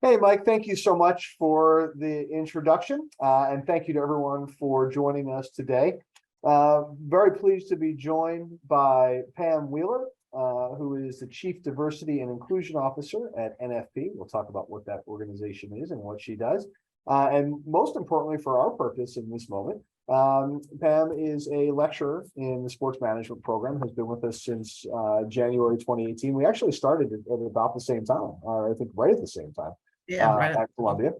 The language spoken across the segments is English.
Hey, Mike, thank you so much for the introduction, and thank you to everyone for joining us today. Very pleased to be joined by Pam Wheeler, who is the Chief Diversity and Inclusion Officer at NFP. We'll talk about what that organization is and what she does. And most importantly, for our purpose in this moment, Pam is a lecturer in the sports management program, has been with us since January 2018. We actually started at about the same time, or I think right at the same time. Yeah, right. At Columbia.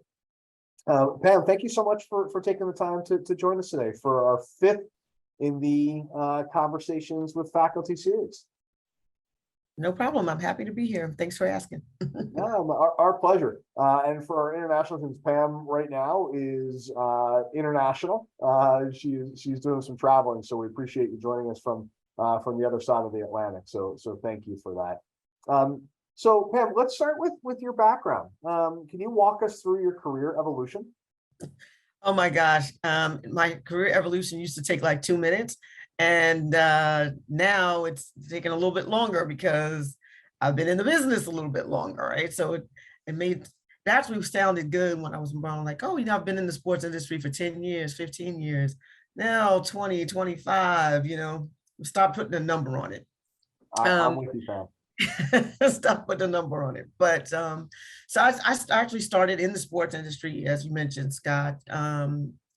Pam, thank you so much for taking the time to join us today for our fifth in the Conversations with Faculty series. No problem. I'm happy to be here. Thanks for asking. Our pleasure. And for our international teams, Pam right now is international. She's doing some traveling, so we appreciate you joining us from the other side of the Atlantic. So thank you for that. So Pam, let's start with your background. Can you walk us through your career evolution? Oh my gosh. My career evolution used to take like 2 minutes. And now it's taking a little bit longer because I've been in the business a little bit longer, right? So it made, that's what sounded good when I was around, like, oh, I've been in the sports industry for 10 years, 15 years, now 20, 25, stop putting a number on it. I'm with you, Pam. Stop putting a number on it. But so I actually started in the sports industry, as you mentioned, Scott.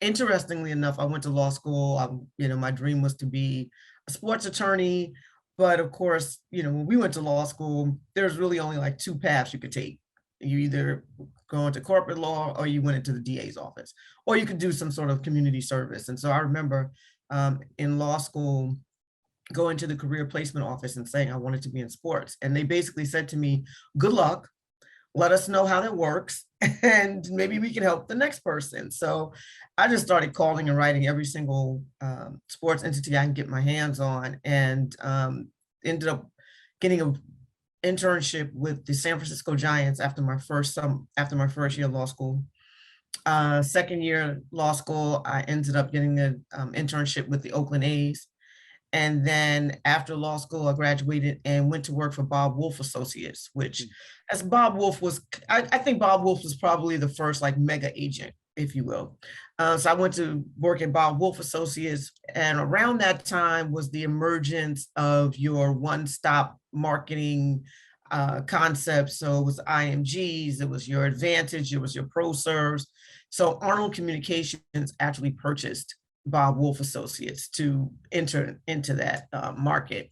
Interestingly enough, I went to law school. My dream was to be a sports attorney. But of course, when we went to law school, there's really only like two paths you could take. You either go into corporate law or you went into the DA's office, or you could do some sort of community service. And so I remember in law school, going to the career placement office and saying I wanted to be in sports. And they basically said to me, good luck, let us know how that works, and maybe we can help the next person. So I just started calling and writing every single sports entity I can get my hands on, and ended up getting an internship with the San Francisco Giants after my first year of law school. Second year law school, I ended up getting an internship with the Oakland A's. And then after law school, I graduated and went to work for Bob Wolf Associates, which, as Bob Wolf was, I think Bob Wolf was probably the first like mega agent, if you will. So I went to work at Bob Wolf Associates, and around that time was the emergence of your one-stop marketing concept. So it was IMGs, it was your Advantage, it was your ProServes. So Arnold Communications actually purchased Bob Wolf Associates to enter into that market.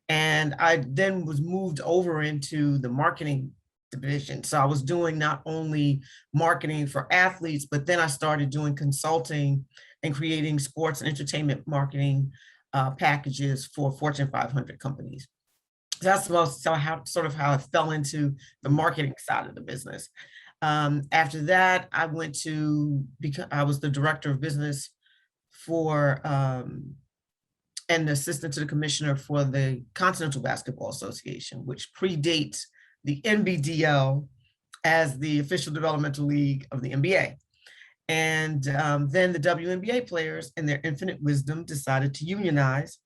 And I then was moved over into the marketing division. So I was doing not only marketing for athletes, but then I started doing consulting and creating sports and entertainment marketing packages for Fortune 500 companies. That's how I fell into the marketing side of the business. After that, I was the director of business for and assistant to the commissioner for the Continental Basketball Association, which predates the NBDL as the official developmental league of the NBA. And then the WNBA players, in their infinite wisdom, decided to unionize,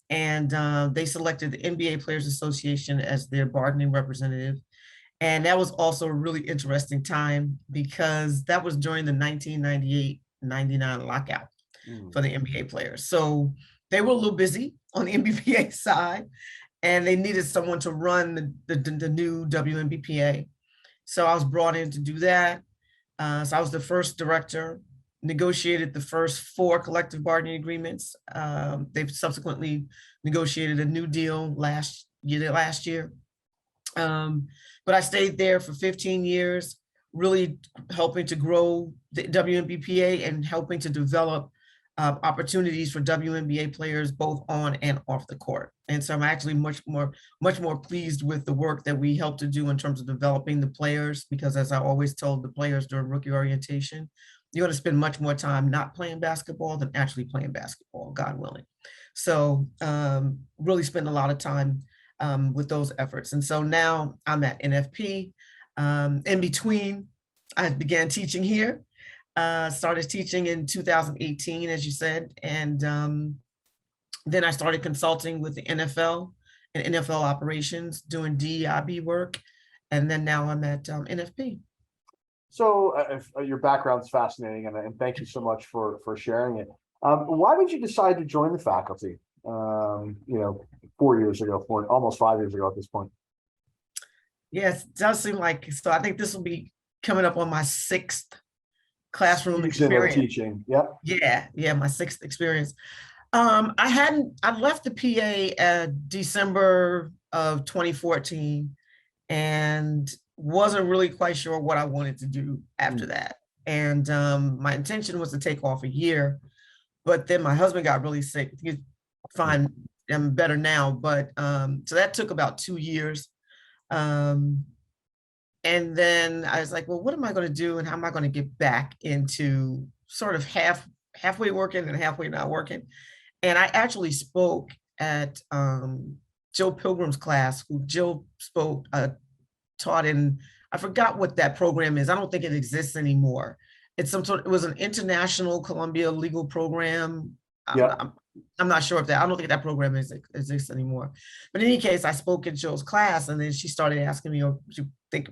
and they selected the NBA Players Association as their bargaining representative. And that was also a really interesting time because that was during the 1998-99 lockout for the NBA players. So they were a little busy on the NBPA side, and they needed someone to run the new WNBPA. So I was brought in to do that. So I was the first director, negotiated the first 4 collective bargaining agreements. They've subsequently negotiated a new deal last year. But I stayed there for 15 years, really helping to grow the WNBPA and helping to develop opportunities for WNBA players both on and off the court. And so I'm actually much more pleased with the work that we helped to do in terms of developing the players, because as I always told the players during rookie orientation, you're going to spend much more time not playing basketball than actually playing basketball, God willing. So really spend a lot of time with those efforts. And so now I'm at NFP. In between, I began teaching here. Started teaching in 2018, as you said, and then I started consulting with the NFL and NFL operations, doing DEIB work, and then now I'm at NFP. So your background's fascinating, and thank you so much for sharing it. Why did you decide to join the faculty? 4 years ago, almost 5 years ago at this point. Yes, it does seem like, so I think this will be coming up on my sixth classroom Season of experience. teaching. Yep. Yeah, my sixth experience. I left the PA December of 2014 and wasn't really quite sure what I wanted to do after that. And my intention was to take off a year, but then my husband got really sick. He's fine, I'm better now, but so that took about 2 years. And then I was like, well, what am I going to do and how am I going to get back into sort of halfway working and halfway not working? And I actually spoke at Jill Pilgrim's class, who Jill taught in, I forgot what that program is. I don't think it exists anymore. It was an international Columbia legal program. I'm not sure if I don't think that program exists anymore. But in any case, I spoke in Jill's class, and then she started asking me, "Oh, would you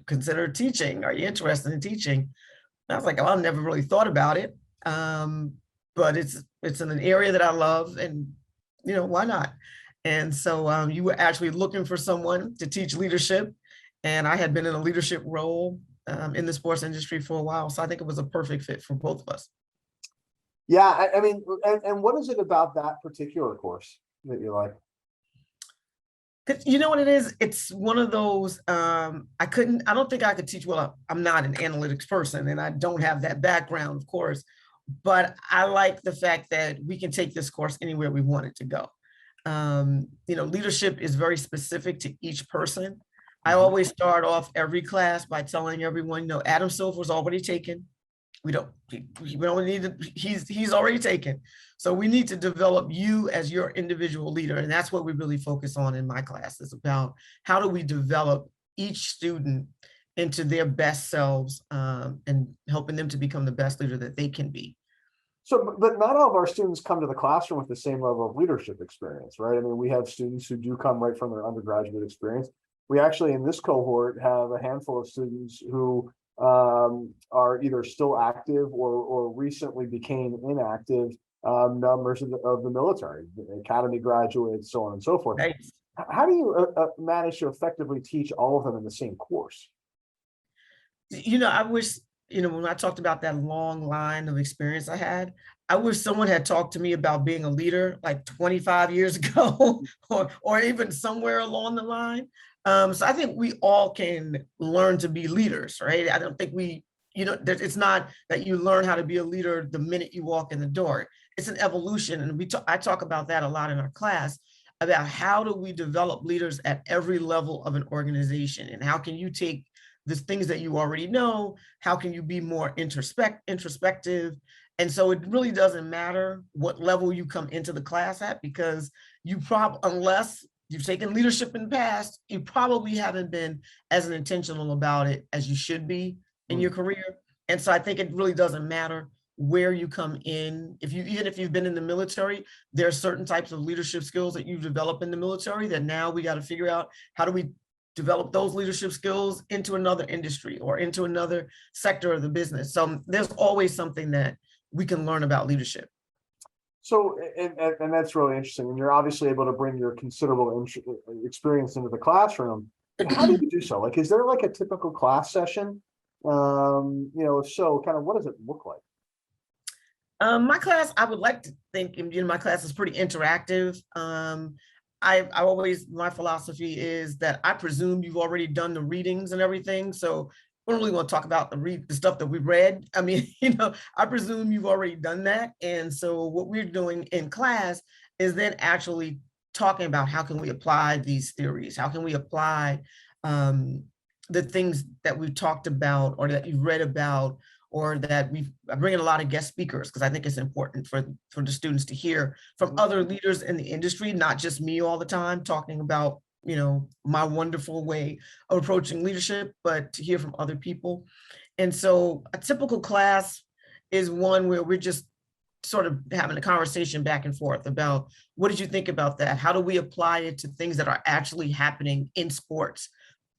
consider teaching? Are you interested in teaching?" And I was like, "Oh, I've never really thought about it." But it's in an area that I love, and why not? And so you were actually looking for someone to teach leadership, and I had been in a leadership role in the sports industry for a while, so I think it was a perfect fit for both of us. Yeah, I mean, and what is it about that particular course that you like? You know what it is? It's one of those, I don't think I could teach well. I'm not an analytics person and I don't have that background, of course, but I like the fact that we can take this course anywhere we want it to go. Leadership is very specific to each person. I always start off every class by telling everyone, Adam Silver's already taken. We don't need to, he's already taken. So we need to develop you as your individual leader. And that's what we really focus on in my class. It's about how do we develop each student into their best selves and helping them to become the best leader that they can be. So, but not all of our students come to the classroom with the same level of leadership experience, right? I mean, we have students who do come right from their undergraduate experience. We actually, in this cohort, have a handful of students who are either still active or recently became inactive members of the military, the academy graduates, so on and so forth. Nice. How do you manage to effectively teach all of them in the same course? I wish, when I talked about that long line of experience I had, I wish someone had talked to me about being a leader like 25 years ago or even somewhere along the line. So I think we all can learn to be leaders, right? I don't think it's not that you learn how to be a leader the minute you walk in the door. It's an evolution. And I talk about that a lot in our class, about how do we develop leaders at every level of an organization, and how can you take the things that you already know, how can you be more introspective? And so it really doesn't matter what level you come into the class at, because unless you've taken leadership in the past, you probably haven't been as intentional about it as you should be in your career. And so I think it really doesn't matter where you come in. Even if you've been in the military, there are certain types of leadership skills that you've developed in the military that now we got to figure out, how do we develop those leadership skills into another industry or into another sector of the business? So there's always something that we can learn about leadership. So, and that's really interesting. And you're obviously able to bring your considerable experience into the classroom. And how do you do so? Like, is there like a typical class session? If so, kind of what does it look like? My class, I would like to think, my class is pretty interactive. My philosophy is that I presume you've already done the readings and everything. So we don't really want to talk about the stuff that we read. I mean, I presume you've already done that. And so what we're doing in class is then actually talking about how can we apply these theories? How can we apply the things that we've talked about or that you've read about, or that I'm bringing a lot of guest speakers, because I think it's important for the students to hear from other leaders in the industry, not just me all the time talking about my wonderful way of approaching leadership, but to hear from other people. And so a typical class is one where we're just sort of having a conversation back and forth about, what did you think about that? How do we apply it to things that are actually happening in sports?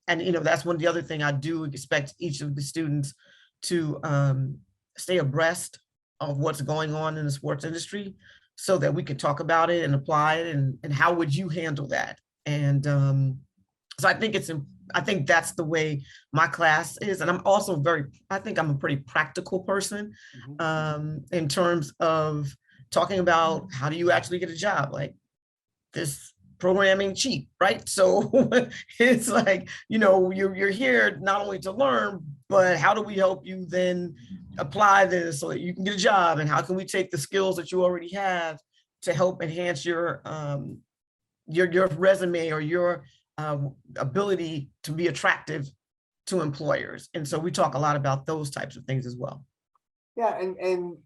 And that's one of the other thing I do expect each of the students to stay abreast of what's going on in the sports industry so that we could talk about it and apply it, and how would you handle that? And so I think that's the way my class is. And I'm also I think I'm a pretty practical person in terms of talking about how do you actually get a job? Like, this programming cheap, right? So it's like, you're here not only to learn, but how do we help you then apply this so that you can get a job? And how can we take the skills that you already have to help enhance your resume or your ability to be attractive to employers? And so we talk a lot about those types of things as well. Yeah, and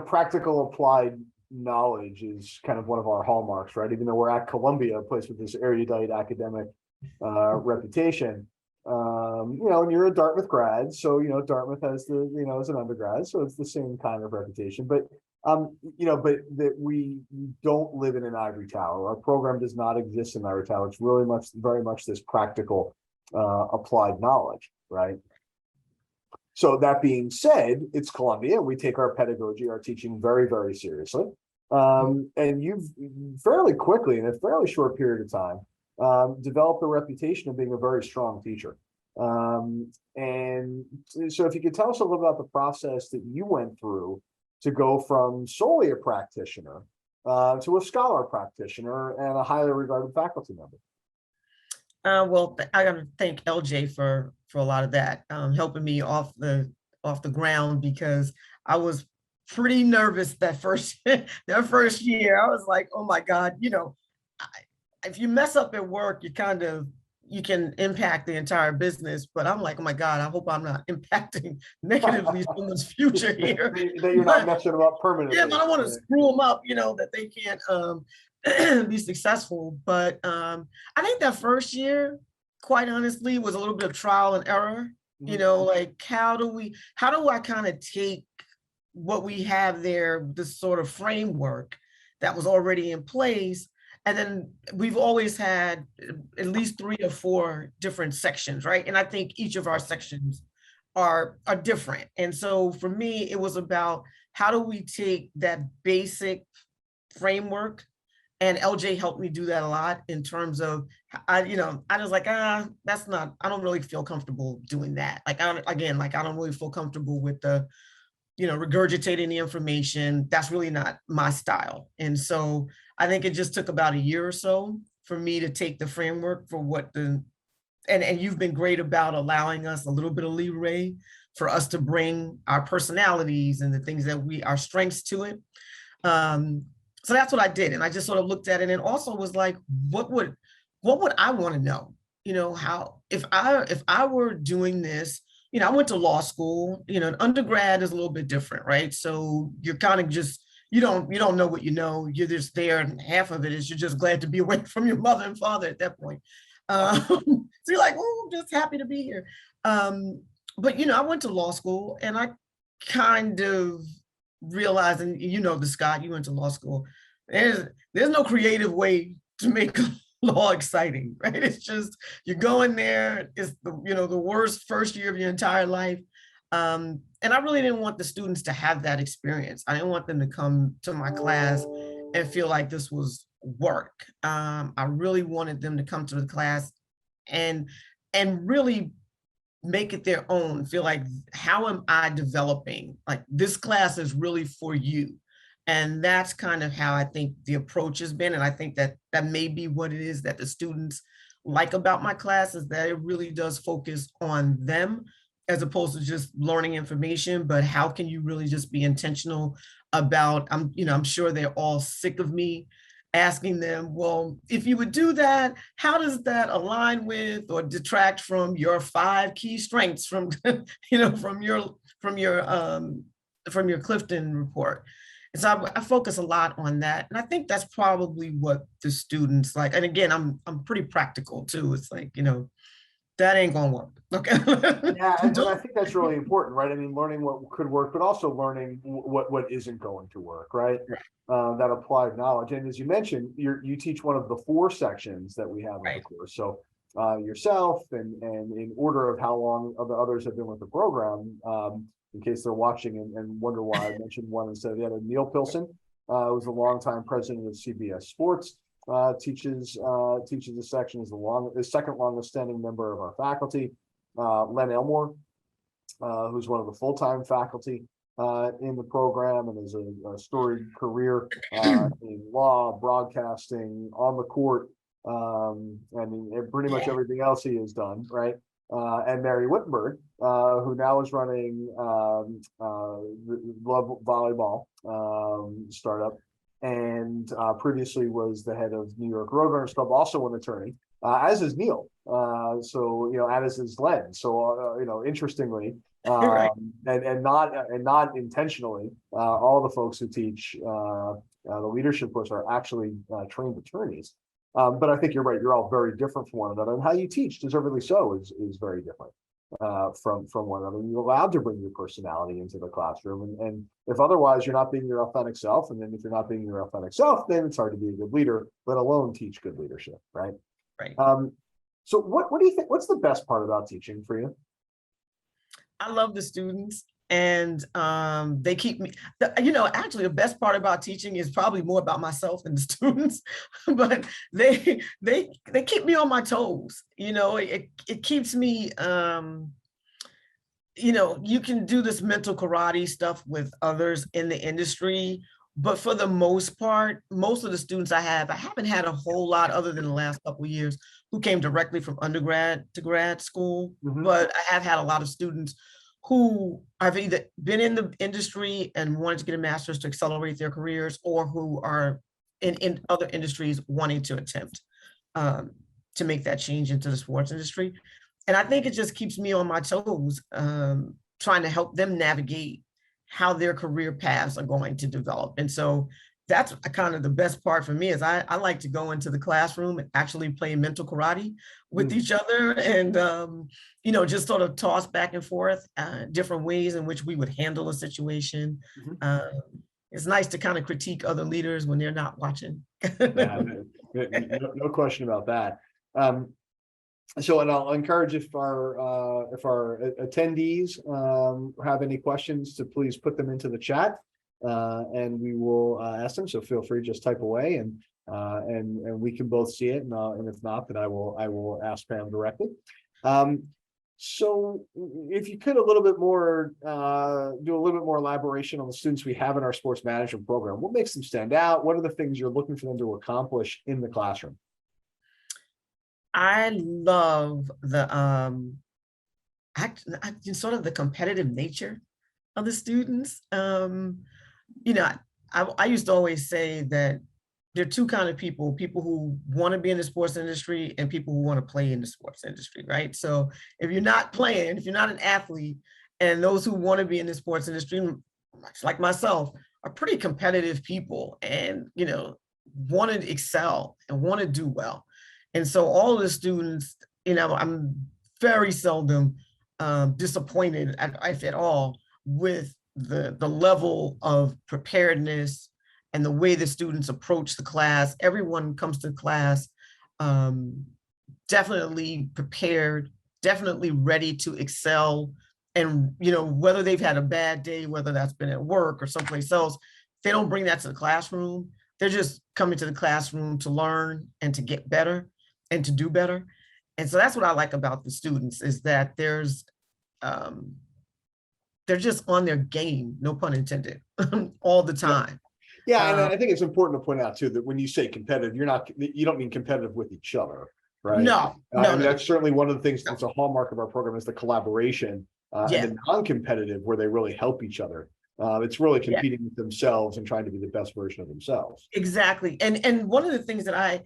practical applied knowledge is kind of one of our hallmarks, right? Even though we're at Columbia, a place with this erudite academic reputation, and you're a Dartmouth grad, so Dartmouth has as an undergrad, so it's the same kind of reputation. But but that we don't live in an ivory tower. Our program does not exist in an ivory tower. It's really very much this practical applied knowledge, right? So that being said, it's Columbia. We take our pedagogy, our teaching very, very seriously. And you've fairly quickly, in a fairly short period of time, developed a reputation of being a very strong teacher. And so if you could tell us a little about the process that you went through to go from solely a practitioner to a scholar practitioner and a highly regarded faculty member. Well, I got to thank LJ for a lot of that, helping me off the ground, because I was pretty nervous that first year. I was like, oh my God, if you mess up at work, you can impact the entire business. But I'm like, oh my God, I hope I'm not impacting negatively someone's future here. That you're not messing them up permanently. Yeah, but I want to screw them up, that they can't be successful. But I think that first year, quite honestly, was a little bit of trial and error. Like, how do I kind of take what we have there, this sort of framework that was already in place, and then we've always had at least 3 or 4 different sections, right? And I think each of our sections are different. And so for me, it was about how do we take that basic framework, and LJ helped me do that a lot in terms of, I was like, I don't really feel comfortable doing that. Like, I don't really feel comfortable with the, regurgitating the information. That's really not my style. And so I think it just took about a year or so for me to take the framework for and you've been great about allowing us a little bit of leeway for us to bring our personalities and the things that our strengths to it. So that's what I did. And I just sort of looked at it, and also was like, what would I want to know? How, if I were doing this, I went to law school, undergrad is a little bit different, right? So you're kind of just, you don't know what you know, you're just there, and half of it is you're just glad to be away from your mother and father at that point. So you're like, oh, I'm just happy to be here. But I went to law school, and I kind of realized, and the Scott, you went to law school, there's no creative way to make law exciting, right? It's just, you go in there, it's the worst first year of your entire life. And I really didn't want the students to have that experience. I didn't want them to come to my class and feel like this was work. I really wanted them to come to the class and really make it their own, feel like, how am I developing? Like, this class is really for you. And that's kind of how I think the approach has been. And I think that may be what it is that the students like about my class, is that it really does focus on them, as opposed to just learning information. But how can you really just be intentional about, I'm sure they're all sick of me asking them, well, if you would do that, how does that align with or detract from your 5 key strengths from, from your Clifton report? And so I focus a lot on that. And I think that's probably what the students like. And again, I'm pretty practical too. It's like, that ain't gonna work. Okay. Yeah, and I think that's really important, right? I mean, learning what could work, but also learning what isn't going to work, right? That applied knowledge. And as you mentioned, you teach one of the 4 sections that we have in the course. So yourself and in order of how long the others have been with the program, in case they're watching and wonder why I mentioned one instead of the other. Neil Pilson, who's a longtime president of CBS Sports, teaches the section, is the second longest standing member of our faculty. Len Elmore, who's one of the full-time faculty in the program and has a storied career in law, broadcasting, on the court, and pretty much everything else he has done, right? And Mary Wittenberg, who now is running Love Volleyball startup, and previously was the head of New York Roadrunners Club, also an attorney, as is Neil. So as is Len. So interestingly, Right. and not intentionally, all the folks who teach the leadership course are actually trained attorneys. But I think you're right. You're all very different from one another, and how you teach, deservedly so, is very different from one another. And you're allowed to bring your personality into the classroom, and if otherwise, you're not being your authentic self. And then if you're not being your authentic self, then it's hard to be a good leader, let alone teach good leadership, right? Right. So what do you think? What's the best part about teaching for you? I love the students, and they keep me, actually the best part about teaching is probably more about myself and the students, but they keep me on my toes. It keeps me, you can do this mental karate stuff with others in the industry, but for the most part, most of the students I haven't had a whole lot other than the last couple of years who came directly from undergrad to grad school, but I have had a lot of students who have either been in the industry and wanted to get a master's to accelerate their careers, or who are in other industries wanting to attempt to make that change into the sports industry. And I think it just keeps me on my toes, trying to help them navigate how their career paths are going to develop. And so that's kind of the best part for me, is I like to go into the classroom and actually play mental karate with each other, and just sort of toss back and forth different ways in which we would handle a situation. It's nice to kind of critique other leaders when they're not watching. Yeah, no question about that. So, and I'll encourage, if our attendees have any questions, to please put them into the chat, and we will ask them. So feel free, just type away, and we can both see it. And if not, then I will ask Pam directly. So if you could do a little bit more elaboration on the students we have in our sports management program. What makes them stand out? What are the things you're looking for them to accomplish in the classroom? I love the sort of the competitive nature of the students. I used to always say that there are two kind of people who want to be in the sports industry and people who want to play in the sports industry, right? So if you're not playing, if you're not an athlete, and those who want to be in the sports industry, like myself, are pretty competitive people, and want to excel and want to do well. And so all of the students, I'm very seldom disappointed, if at all, with the level of preparedness and the way the students approach the class. Everyone comes to class definitely prepared, definitely ready to excel. And whether they've had a bad day, whether that's been at work or someplace else, they don't bring that to the classroom. They're just coming to the classroom to learn and to get better and to do better. And so that's what I like about the students, is that they're just on their game, no pun intended, all the time. Yeah, and I think it's important to point out too that when you say competitive, you don't mean competitive with each other, right? No. That's certainly one of the things that's a hallmark of our program, is the collaboration, and the non-competitive, where they really help each other. It's really competing with themselves and trying to be the best version of themselves. Exactly. And one of the things that I,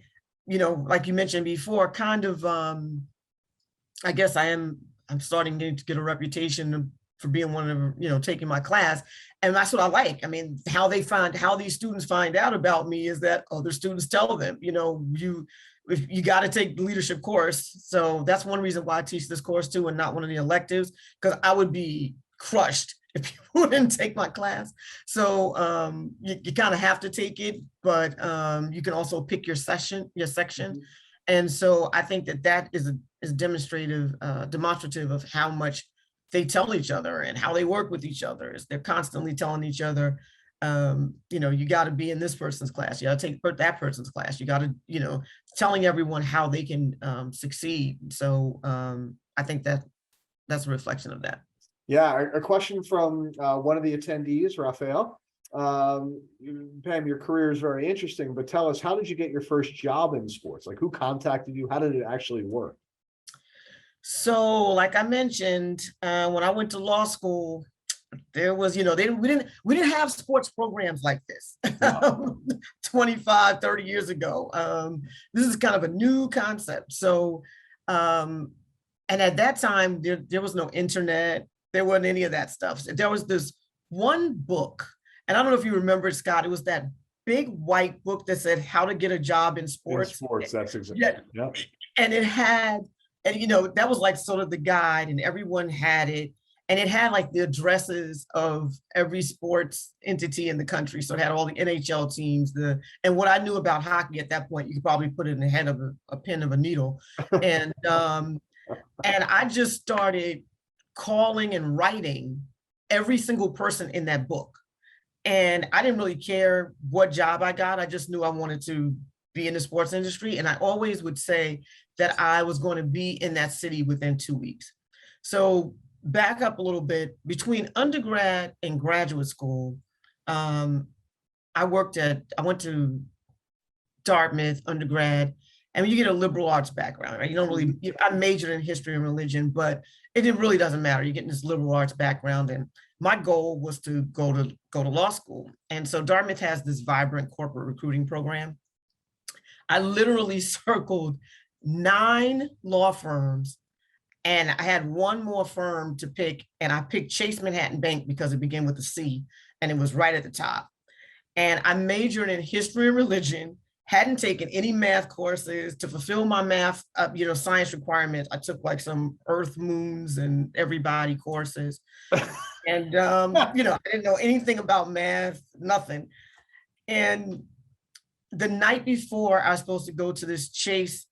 like you mentioned before, kind of, I guess I'm starting to get a reputation for being one of, taking my class. And that's what I like. I mean, how these students find out about me is that other students tell them, you got to take the leadership course. So that's one reason why I teach this course too, and not one of the electives, because I would be crushed if you wouldn't take my class. So you kind of have to take it, but you can also pick your section. And so I think that that is demonstrative, demonstrative of how much they tell each other and how they work with each other. Is they're constantly telling each other, you got to be in this person's class. You got to take that person's class. You got to, telling everyone how they can succeed. So I think that that's a reflection of that. Yeah, a question from one of the attendees, Raphael. Pam, your career is very interesting, but tell us, how did you get your first job in sports? Like, who contacted you? How did it actually work? So, like I mentioned, when I went to law school, there was, we didn't have sports programs like this. No. 25, 30 years ago. This is kind of a new concept. So, and at that time, there was no internet. There wasn't any of that stuff. There was this one book, and I don't know if you remember, Scott, it was that big white book that said how to get a job in sports. In sports, that's exactly. Yeah. Yep. And it had, and that was like sort of the guide, and everyone had it. And it had like the addresses of every sports entity in the country. So it had all the NHL teams, and what I knew about hockey at that point, you could probably put it in the head of a pin of a needle. And I just started calling and writing every single person in that book. And I didn't really care what job I got. I just knew I wanted to be in the sports industry. And I always would say that I was going to be in that city within 2 weeks. So back up a little bit, between undergrad and graduate school, I went to Dartmouth undergrad, and when you get a liberal arts background, right? You don't really, I majored in history and religion, but it really doesn't matter. You're getting this liberal arts background, and my goal was to go to law school. And so Dartmouth has this vibrant corporate recruiting program. I literally circled 9 law firms, and I had one more firm to pick, and I picked Chase Manhattan Bank because it began with a C, and it was right at the top. And I majored in history and religion, hadn't taken any math courses. To fulfill my math, science requirements, I took like some Earth, moons, and everybody courses. And, I didn't know anything about math, nothing. And the night before I was supposed to go to this Chase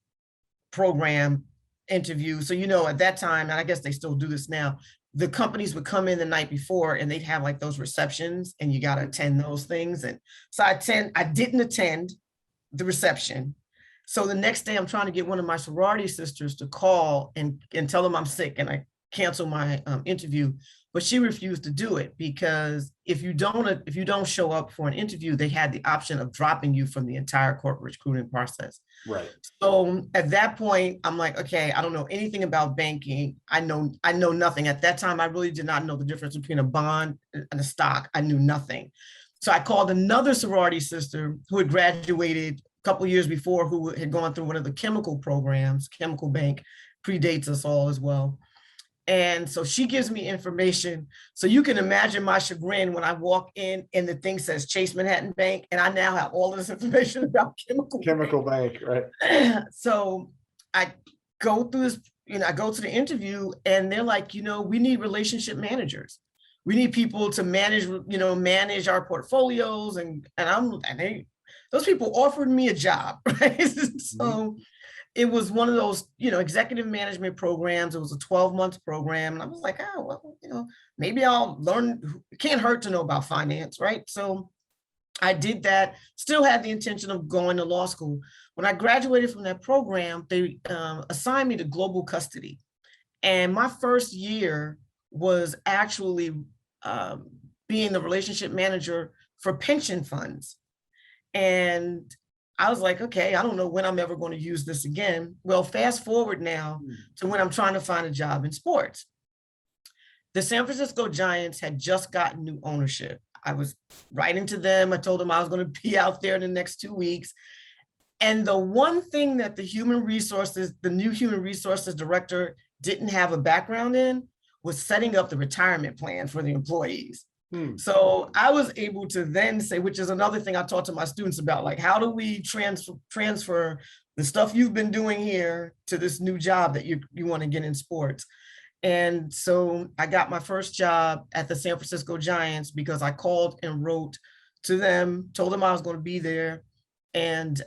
program interview. So, at that time, and I guess they still do this now, the companies would come in the night before and they'd have like those receptions, and you got to attend those things. And so I didn't attend the reception. So the next day I'm trying to get one of my sorority sisters to call and tell them I'm sick and I cancel my interview, but she refused to do it, because if you don't show up for an interview, they had the option of dropping you from the entire corporate recruiting process. Right. So at that point, I'm like, okay, I don't know anything about banking. I know nothing. At that time, I really did not know the difference between a bond and a stock. I knew nothing. So I called another sorority sister who had graduated a couple of years before, who had gone through one of the chemical programs. Chemical bank predates us all as well. And so she gives me information. So you can imagine my chagrin when I walk in and the thing says Chase Manhattan Bank, and I now have all this information about chemical bank, right? So I go through this, I go to the interview, and they're like, we need relationship managers. We need people to manage our portfolios, and those people offered me a job, right? So it was one of those, executive management programs. It was a 12-month program. And I was like, oh, well, maybe I'll learn. It can't hurt to know about finance, right? So I did that, still had the intention of going to law school. When I graduated from that program, they assigned me to global custody. And my first year was actually being the relationship manager for pension funds. And I was like, okay, I don't know when I'm ever going to use this again. Well, fast forward now to when I'm trying to find a job in sports. The San Francisco Giants had just gotten new ownership. I was writing to them. I told them I was going to be out there in the next 2 weeks. And the one thing that the new human resources director didn't have a background in was setting up the retirement plan for the employees. So I was able to then say, which is another thing I talk to my students about, like, how do we transfer the stuff you've been doing here to this new job that you want to get in sports? And so I got my first job at the San Francisco Giants because I called and wrote to them, told them I was going to be there, and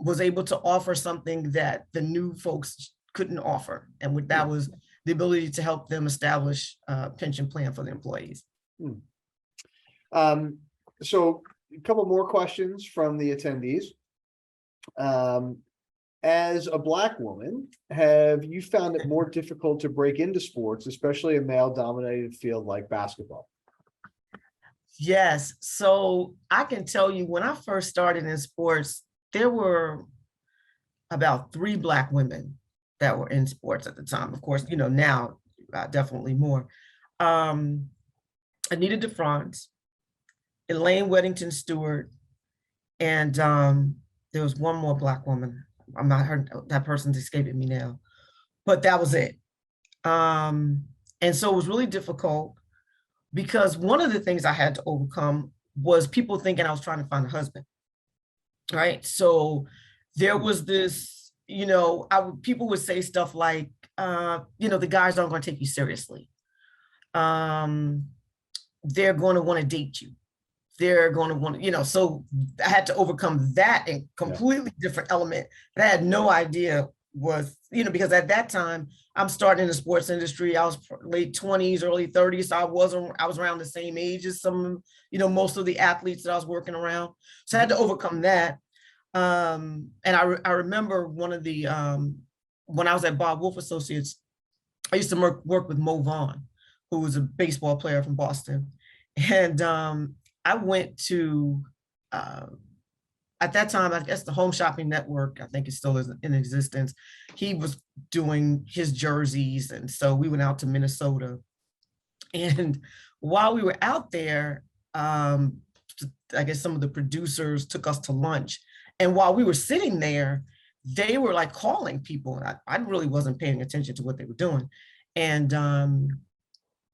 was able to offer something that the new folks couldn't offer. And that was the ability to help them establish a pension plan for the employees. So a couple more questions from the attendees. As a Black woman, have you found it more difficult to break into sports, especially a male-dominated field like basketball? Yes. So I can tell you, when I first started in sports, there were about 3 Black women that were in sports at the time. Of course, now definitely more. Anita DeFrance, Elaine Weddington Stewart, and there was one more Black woman. I'm not heard, that person's escaping me now, but that was it. And so it was really difficult because one of the things I had to overcome was people thinking I was trying to find a husband, right? So there was this, people would say stuff like, the guys aren't going to take you seriously. They're going to want to date you. They're going to want to, so I had to overcome that and completely different element that I had no idea was, because at that time I'm starting in the sports industry. I was late 20s, early 30s. So I was around the same age as some, most of the athletes that I was working around. So I had to overcome that. And I remember one of the, when I was at Bob Wolf Associates, I used to work with Mo Vaughn, who was a baseball player from Boston. And I went to, at that time, I guess the Home Shopping Network, I think it still is in existence. He was doing his jerseys. And so we went out to Minnesota. And while we were out there, I guess some of the producers took us to lunch. And while we were sitting there, they were like calling people. And I really wasn't paying attention to what they were doing. And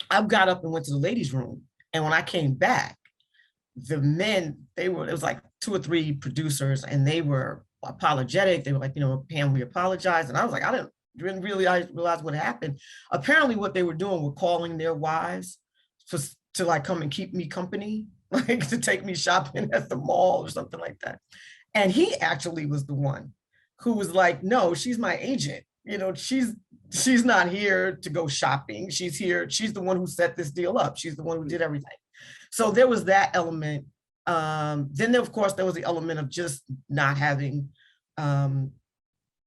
I got up and went to the ladies' room. And when I came back, the men, it was like 2 or 3 producers, and they were apologetic. They were like, Pam, we apologize. And I was like, I didn't really realize what happened. Apparently what they were doing were calling their wives to like come and keep me company, like to take me shopping at the mall or something like that. And he actually was the one who was like, no, she's my agent. She's not here to go shopping. She's here. She's the one who set this deal up. She's the one who did everything. So there was that element. Then of course, there was the element of just not having, for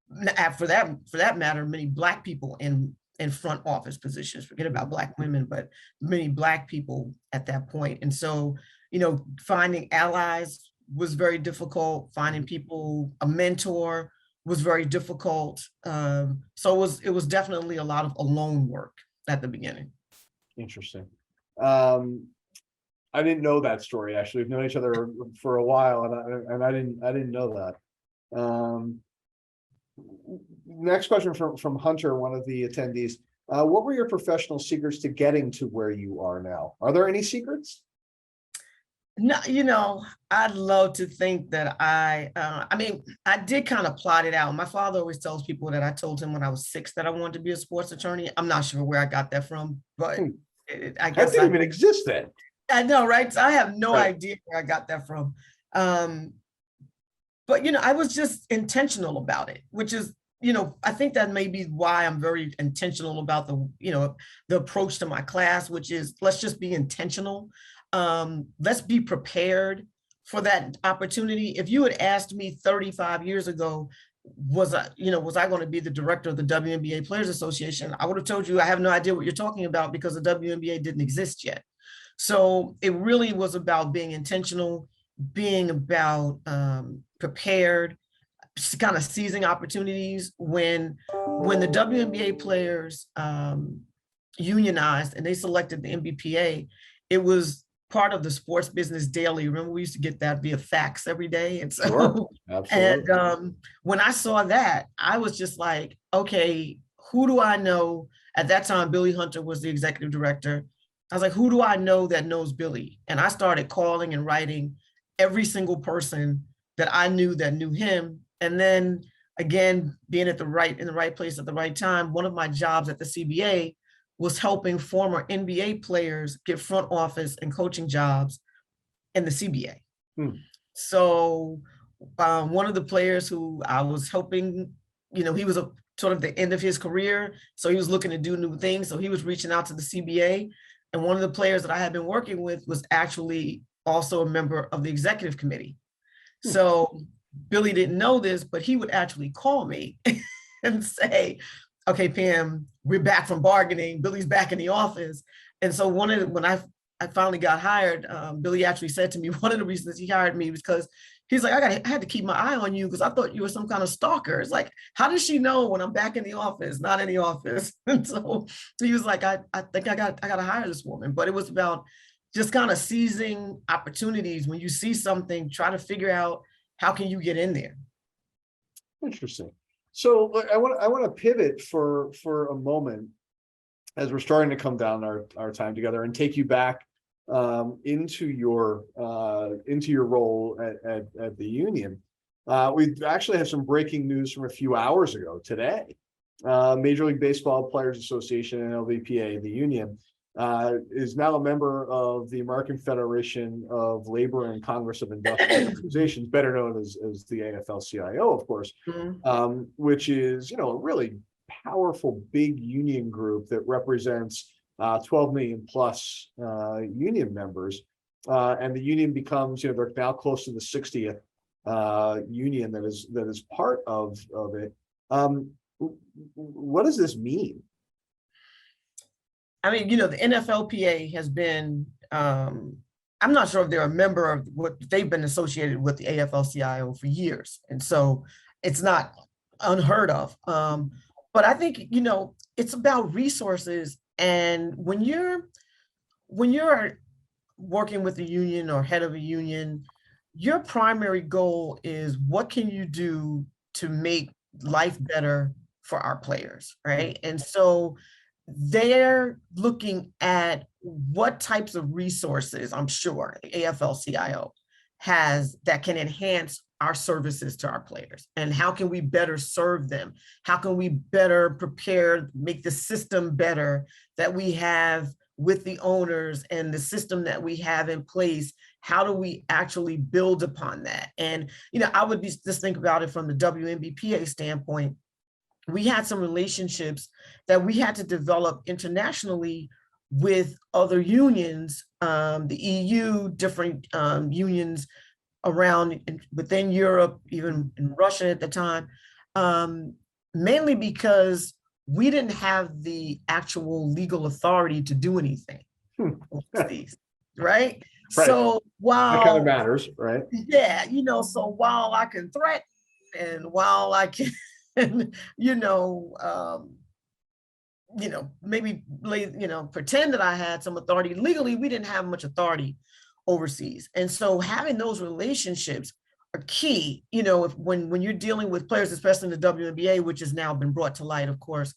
that matter, many Black people in front office positions. Forget about Black women, but many Black people at that point. And so, finding allies was very difficult. Finding people, a mentor was very difficult. So it was definitely a lot of alone work at the beginning. Interesting. I didn't know that story. Actually, we've known each other for a while, and I didn't know that. Next question from Hunter, one of the attendees. What were your professional secrets to getting to where you are now? Are there any secrets? No, I'd love to think that I did kind of plot it out. My father always tells people that I told him when I was 6 that I wanted to be a sports attorney. I'm not sure where I got that from, but I guess that didn't even exist then. I know, right? I have no idea where I got that from. But, I was just intentional about it, which is, I think that may be why I'm very intentional about the approach to my class, which is let's just be intentional. Let's be prepared for that opportunity. If you had asked me 35 years ago, was I going to be the director of the WNBA Players Association, I would have told you I have no idea what you're talking about because the WNBA didn't exist yet. So it really was about being intentional, being about prepared, kind of seizing opportunities. When the WNBA players unionized and they selected the NBPA, it was part of the Sports Business Daily. Remember, we used to get that via fax every day. And so, sure, absolutely. And when I saw that, I was just like, okay, who do I know? At that time, Billy Hunter was the executive director. I was like, who do I know that knows Billy? And I started calling and writing every single person that I knew that knew him. And then again, being in the right place at the right time, one of my jobs at the CBA was helping former NBA players get front office and coaching jobs in the CBA. So one of the players who I was hoping, he was sort of the end of his career. So he was looking to do new things. So he was reaching out to the CBA. And one of the players that I had been working with was actually also a member of the executive committee. So Billy didn't know this, but he would actually call me and say, okay, Pam, we're back from bargaining. Billy's back in the office. And so when I finally got hired, Billy actually said to me, one of the reasons he hired me was because he's like, I had to keep my eye on you because I thought you were some kind of stalker. It's like, how does she know when I'm back in the office, not in the office? And so he was like, I think I got to hire this woman. But it was about just kind of seizing opportunities. When you see something, try to figure out how can you get in there. Interesting. So I want to pivot for a moment as we're starting to come down our time together and take you back into your role at the union. We actually have some breaking news from a few hours ago today. Major League Baseball Players Association, NFLPA, the union, is now a member of the American Federation of Labor and Congress of Industrial Organizations, better known as the AFLCIO, of course, which is, a really powerful big union group that represents 12 million plus union members. And the union becomes, they're now close to the 60th union that is part of it. What does this mean? I mean, the NFLPA has been, I'm not sure if they're a member of what they've been associated with the AFL-CIO for years. And so it's not unheard of. But I think, it's about resources. And when you're working with a union or head of a union, your primary goal is what can you do to make life better for our players, right? And so they're looking at what types of resources, I'm sure the AFL-CIO has that can enhance our services to our players, and how can we better serve them? How can we better prepare, make the system better that we have with the owners and the system that we have in place? How do we actually build upon that? And, I would just think about it from the WNBPA standpoint. We had some relationships that we had to develop internationally with other unions, the EU, different unions around within Europe, even in Russia at the time, mainly because we didn't have the actual legal authority to do anything overseas, right? So while that kind of matters, right? Yeah, so while I can threaten and while I can maybe pretend that I had some authority legally, we didn't have much authority overseas. And so having those relationships are key, when you're dealing with players, especially in the WNBA, which has now been brought to light, of course,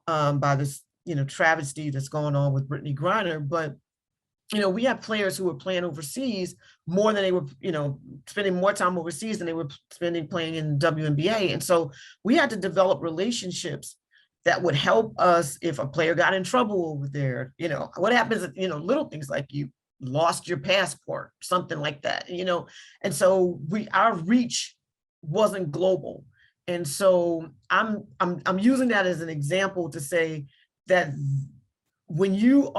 by this, travesty that's going on with Brittany Griner. But we have players who were playing overseas more than they were, spending more time overseas than they were playing in WNBA. And so we had to develop relationships that would help us if a player got in trouble over there. What happens if, little things like you lost your passport, something like that, and so our reach wasn't global. And so I'm using that as an example to say that when you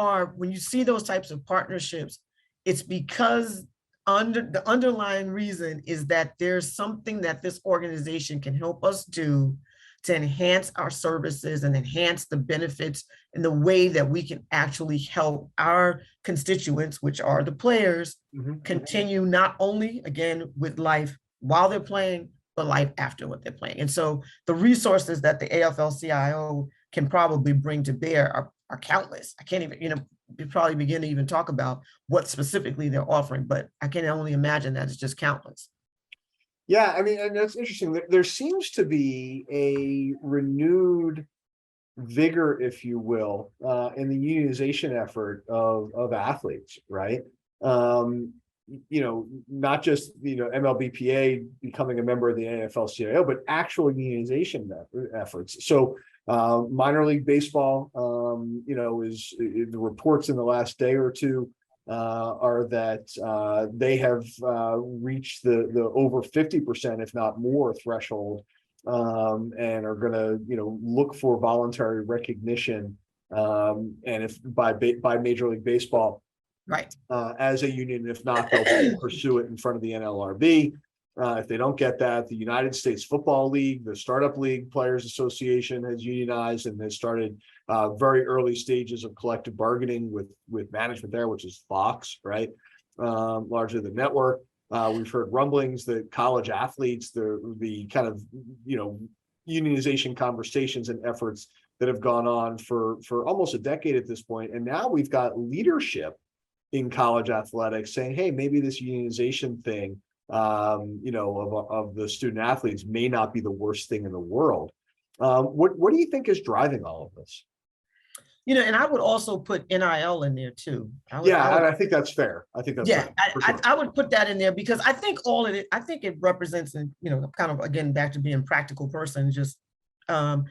see those types of partnerships, it's because the underlying reason is that there's something that this organization can help us do to enhance our services and enhance the benefits in the way that we can actually help our constituents, which are the players, continue not only, again, with life while they're playing, but life after what they're playing. And so the resources that the AFL-CIO can probably bring to bear are countless. I can't even, probably begin to even talk about what specifically they're offering, but I can only imagine that it's just countless. Yeah, I mean, and that's interesting. There seems to be a renewed vigor, if you will, in the unionization effort of athletes, right? Not just MLBPA becoming a member of the AFL-CIO, but actual unionization efforts. So minor league baseball, is the reports in the last day or two are that they have reached the over 50%, if not more, threshold, and are going to, look for voluntary recognition, and if by Major League Baseball, Right. as a union. If not, they'll pursue it in front of the NLRB. If they don't get that, the United States Football League, the Startup League Players Association, has unionized and has started very early stages of collective bargaining with management there, which is Fox, right? Largely the network. We've heard rumblings that college athletes, the kind of, unionization conversations and efforts that have gone on for almost a decade at this point. And now we've got leadership in college athletics saying, hey, maybe this unionization thing, of the student athletes may not be the worst thing in the world. What do you think is driving all of this? And I would also put NIL in there too. And I think that's fair. I think that's fair, for sure. I would put that in there because I think I think it represents, and kind of again back to being a practical person. Just I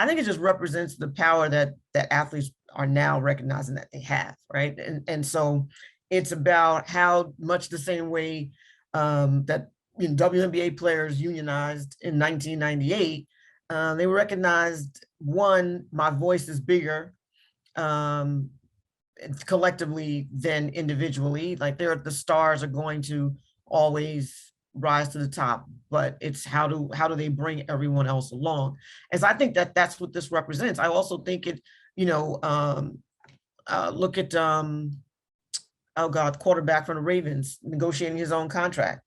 think it just represents the power that athletes are now recognizing that they have, right? And so it's about how much the same way that WNBA players unionized in 1998, they recognized, one, my voice is bigger collectively than individually. Like the stars are going to always rise to the top, but it's how do they bring everyone else along? And so I think that's what this represents. I also think it, look at quarterback from the Ravens negotiating his own contract.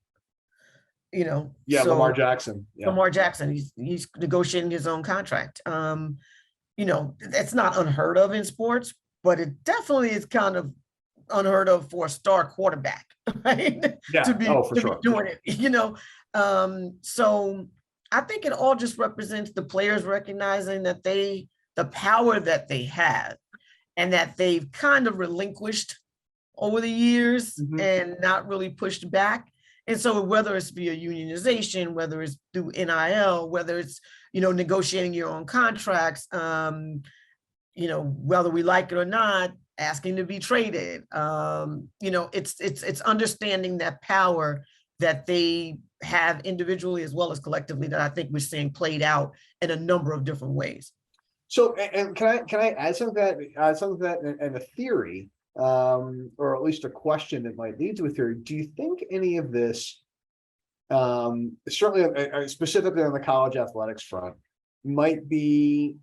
So Lamar Jackson. Lamar Jackson, he's negotiating his own contract. It's not unheard of in sports, but it definitely is kind of unheard of for a star quarterback, right? To be doing it, so I think it all just represents the players recognizing that the power that they have and that they've kind of relinquished over the years and not really pushed back. And so whether it's via unionization, whether it's through NIL, whether it's, negotiating your own contracts, whether we like it or not, asking to be traded, it's understanding that power that they have individually as well as collectively that I think we're seeing played out in a number of different ways. So, and can I add something to that and a theory, or at least a question that might lead to a theory? Do you think any of this, certainly specifically on the college athletics front, might be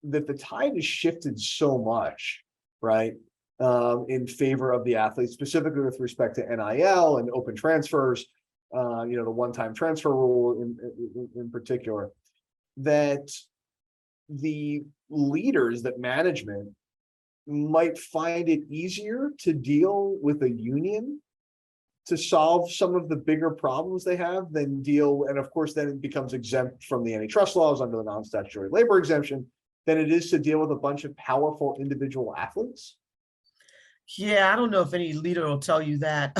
that the tide has shifted so much, right, in favor of the athletes, specifically with respect to NIL and open transfers, the one-time transfer rule in particular, that the leaders, that management might find it easier to deal with a union to solve some of the bigger problems they have than deal, and of course then it becomes exempt from the antitrust laws under the non-statutory labor exemption, than it is to deal with a bunch of powerful individual athletes? Yeah, I don't know if any leader will tell you that.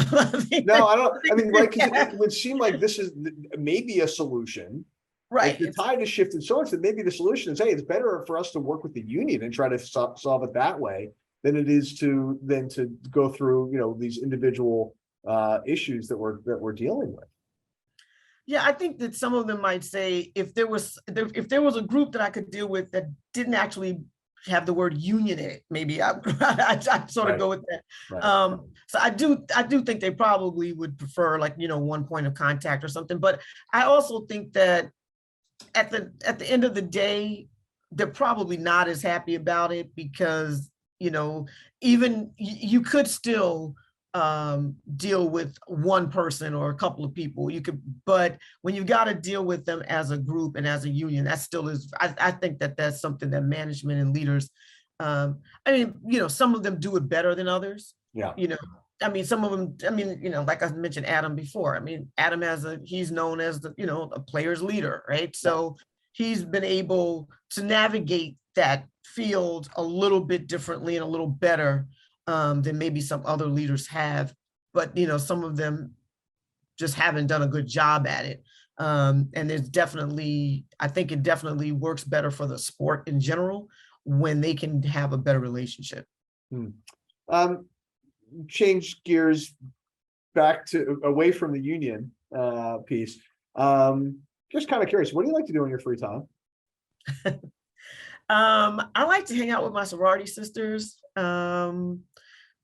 No, I don't. I mean, right, because it would seem like this is maybe a solution. Right. Like the tide has shifted so much that maybe the solution is, hey, it's better for us to work with the union and try to solve it that way than it is to go through, these individual issues that we're dealing with. Yeah, I think that some of them might say if there was a group that I could deal with that didn't actually have the word union in it, maybe I sort of go with that. Right. So I do think they probably would prefer one point of contact or something. But I also think that at the end of the day, they're probably not as happy about it because even you could still deal with one person or a couple of people. But when you got to deal with them as a group and as a union, that still is, I think that's something that management and leaders, some of them do it better than others. Yeah. Some of them, like I mentioned Adam before, Adam he's known as a player's leader, right? So he's been able to navigate that field a little bit differently and a little better than maybe some other leaders have, but some of them just haven't done a good job at it. And I think it definitely works better for the sport in general when they can have a better relationship. change gears back to away from the union piece. Just kind of curious, what do you like to do in your free time? I like to hang out with my sorority sisters.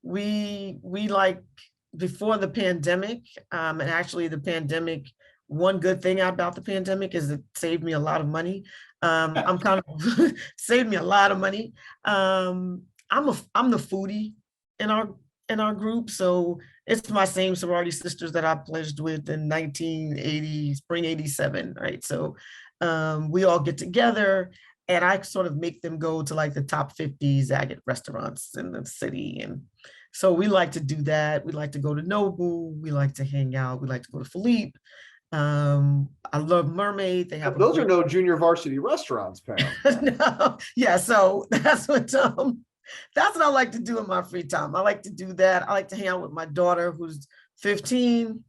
We like before the pandemic, and actually the pandemic, one good thing about the pandemic is it saved me a lot of money. I'm kind of saved me a lot of money. I'm the foodie in our group, so it's my same sorority sisters that I pledged with in 1980, spring 87, right? So we all get together and I sort of make them go to like the top 50 Zagat restaurants in the city. And so we like to do that. We like to go to Nobu. We like to hang out. We like to go to Philippe. I love Mermaid. They have Those are no junior varsity restaurants, Pam. no, yeah, so that's what I like to do in my free time. I like to do that. I like to hang out with my daughter who's 15,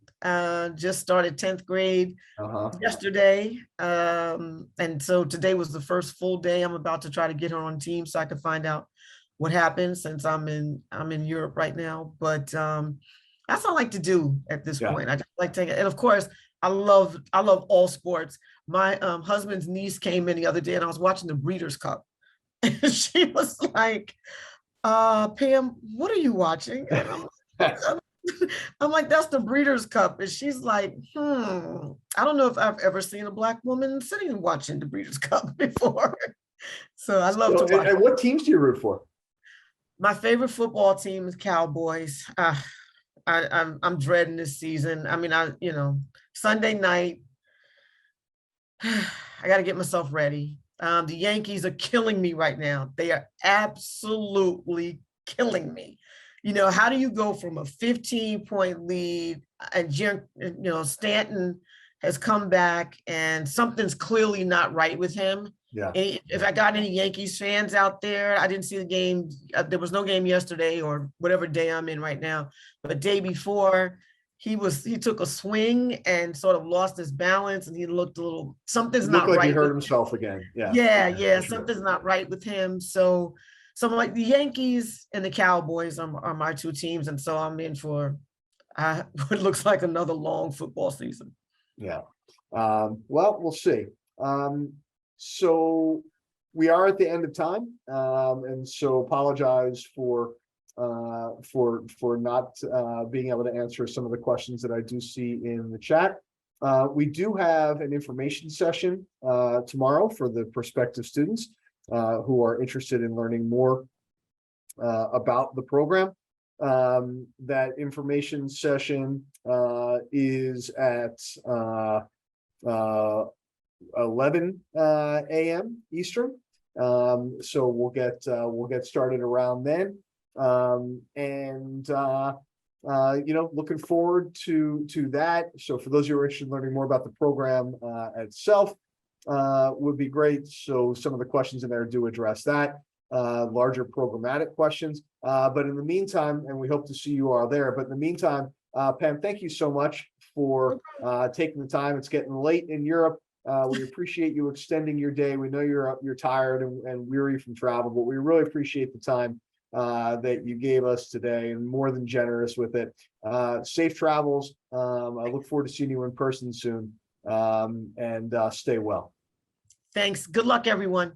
just started 10th grade yesterday. And so today was the first full day. I'm about to try to get her on team so I can find out what happens since I'm in Europe right now. But that's what I like to do at this point. I just like to, and of course, I love all sports. My husband's niece came in the other day and I was watching the Breeders' Cup. And she was like, Pam, what are you watching? And I'm like, that's the Breeders' Cup. And she's like, I don't know if I've ever seen a Black woman sitting and watching the Breeders' Cup before. So I love to watch. And what teams do you root for? My favorite football team is Cowboys. I'm dreading this season. I mean, Sunday night, I got to get myself ready. The Yankees are killing me right now. They are absolutely killing me. How do you go from a 15-point lead and, Stanton has come back and something's clearly not right with him. Yeah. If I got any Yankees fans out there, I didn't see the game. There was no game yesterday or whatever day I'm in right now, but day before he took a swing and sort of lost his balance and he looked a little, something's not right. He hurt himself again. Yeah. Something's not right with him. So I'm like, the Yankees and the Cowboys are my two teams. And so I'm in for what looks like another long football season. Yeah. Well, we'll see. So we are at the end of time. And so apologize for not being able to answer some of the questions that I do see in the chat. We do have an information session tomorrow for the prospective students who are interested in learning more about the program. That information session is at 11 a.m. Eastern. So we'll get started around then. Looking forward to that. So for those who are interested in learning more about the program itself, would be great. So some of the questions in there do address that, larger programmatic questions. But in the meantime, and we hope to see you all there, but in the meantime, Pam, thank you so much for taking the time. It's getting late in Europe. We appreciate you extending your day. We know you're tired and weary from travel, but we really appreciate the time that you gave us today and more than generous with it. Safe travels. I look forward to seeing you in person soon, and stay well. Thanks. Good luck, everyone.